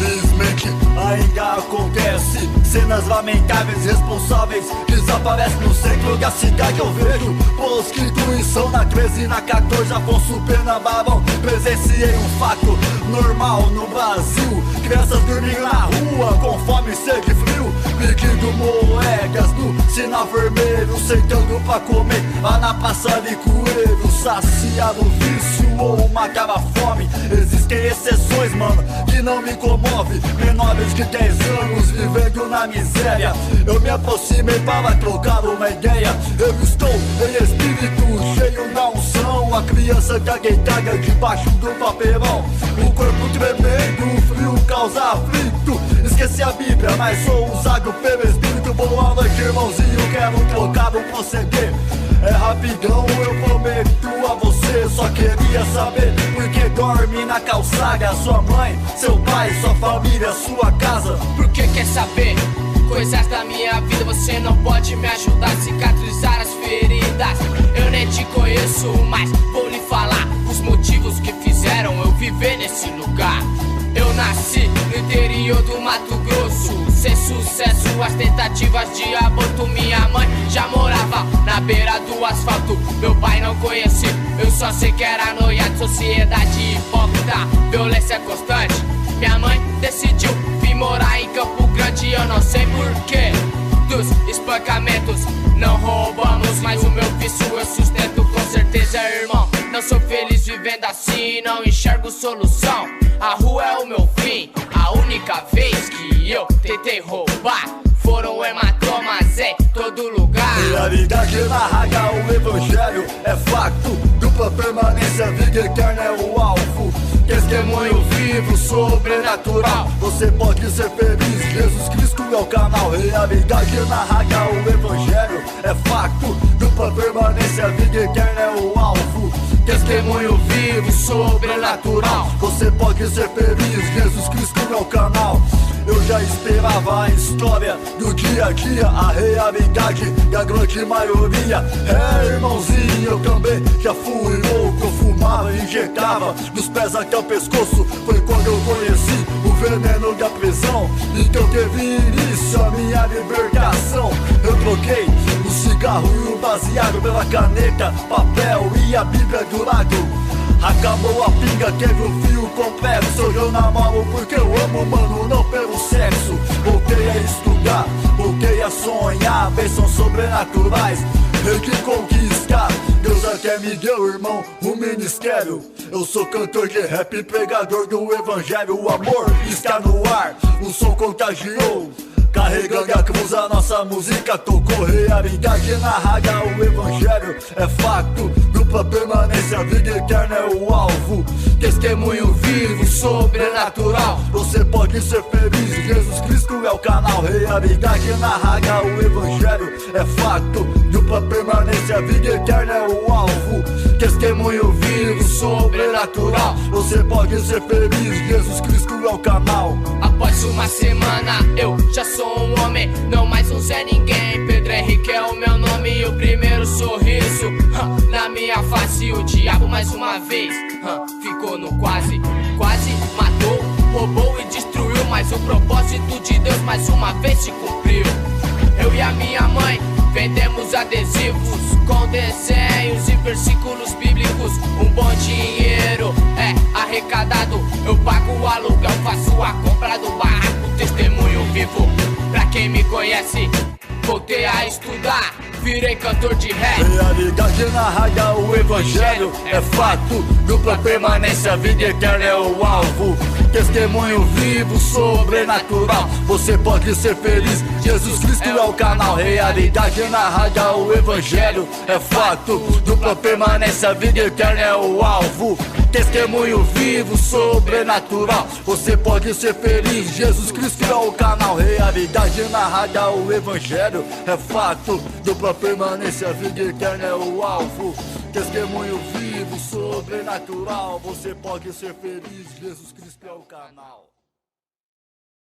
Infelizmente ainda acontece cenas lamentáveis, responsáveis desaparecem no centro da cidade. Eu vejo prostituição na 13 e na 14, Afonso Pena Barão. Presenciei um fato normal no Brasil: crianças dormindo na rua com fome, sede e frio, pedindo moedas no sinal vermelho, sentando pra comer lá na praça de coelho, saciar o vício ou matar a fome. Existem exceções, mano, que não me comove. Menores de 10 anos vivendo na miséria. Eu me aproximei para trocar uma ideia. Eu estou em espírito cheio da unção. A criança cagueitada debaixo do papelão, o corpo tremendo, o frio causa aflito. Esqueci a Bíblia, mas sou usado pelo Espírito. Boa noite, irmãozinho, quero trocar um proceder. É rapidão, eu prometo a você. Só queria saber por que dorme na calçada. Sua mãe, seu pai, sua família, sua casa. Por que quer saber coisas da minha vida? Você não pode me ajudar a cicatrizar as feridas. Eu nem te conheço, mas vou lhe falar os motivos que fizeram eu viver nesse lugar. Eu nasci no interior do Mato Grosso, sem sucesso as tentativas de aborto. Minha mãe já morava na beira do asfalto. Meu pai não conheci, eu só sei que era noiado. Sociedade hipócrita, violência constante. Minha mãe decidiu vir morar em Campo Grande. Eu não sei porquê dos espancamentos. Não roubamos, mas o meu vício eu sustento com certeza, irmão. Não sou feliz vivendo assim, não enxergo solução. A rua é o meu fim. A única vez que eu tentei roubar foram hematomas em todo lugar. Realidade narra o evangelho, é facto. Dupla permanência, vida eterna é o alvo. Testemunho vivo, sobrenatural. Você pode ser feliz, Jesus Cristo é o canal. Realidade narra o evangelho, é facto. Dupla permanência, vida eterna é o alvo. Testemunho vivo, sobrenatural. Você pode ser feliz, Jesus Cristo é o canal. Eu já esperava a história do dia a dia, a realidade da grande maioria. É, irmãozinho, eu também já fui louco. Eu fumava e injetava dos pés até o pescoço. Foi quando eu conheci o veneno da prisão. Então teve início a minha libertação. Eu troquei o cigarro e o baseado pela caneta, papel e a Bíblia do lado. Acabou a pinga, teve um fio complexo. Hoje eu namoro porque eu amo, mano, não pelo sexo. Voltei a estudar, voltei a sonhar. Bênçãos sobrenaturais, rei que conquista. Deus até me deu, irmão, um ministério. Eu sou cantor de rap, pregador do evangelho. O amor está no ar, o som contagiou. Carregando a cruz, a nossa música tocou. Realidade narrada, o evangelho é facto. Dupla permanência, vida eterna é o alvo. Testemunho vivo, sobrenatural. Você pode ser feliz, Jesus Cristo é o canal. Realidade narrada, o evangelho é facto. Dupla permanência, vida eterna é o alvo. Testemunho vivo, sobrenatural. Você pode ser feliz, Jesus Cristo é o canal. Após uma semana eu já sou um homem, não mais um Zé Ninguém. Pedro Henrique é o meu nome e o primeiro sorriso na minha face. O diabo mais uma vez ficou no quase. Quase matou, roubou e destruiu, mas o propósito de Deus mais uma vez se cumpriu. Eu e a minha mãe vendemos adesivos com desenhos e versículos bíblicos. Um bom dinheiro é arrecadado, eu pago o aluguel, faço a compra do barraco. Testemunho vivo, pra quem me conhece, voltei a estudar, virei cantor de rap. Realidade narrada, o evangelho é fato. Dupla permanência, vida eterna é o alvo. Testemunho vivo, sobrenatural. Você pode ser feliz, Jesus Cristo é o canal. Realidade narrada, o evangelho é fato. Dupla permanência, vida eterna é o alvo. Testemunho vivo, sobrenatural. Você pode ser feliz, Jesus Cristo é o canal. Realidade narrada, o evangelho é fato. Dupla permanência, vida eterna é o alvo. Testemunho vivo, sobrenatural. Você pode ser feliz, Jesus Cristo é o canal.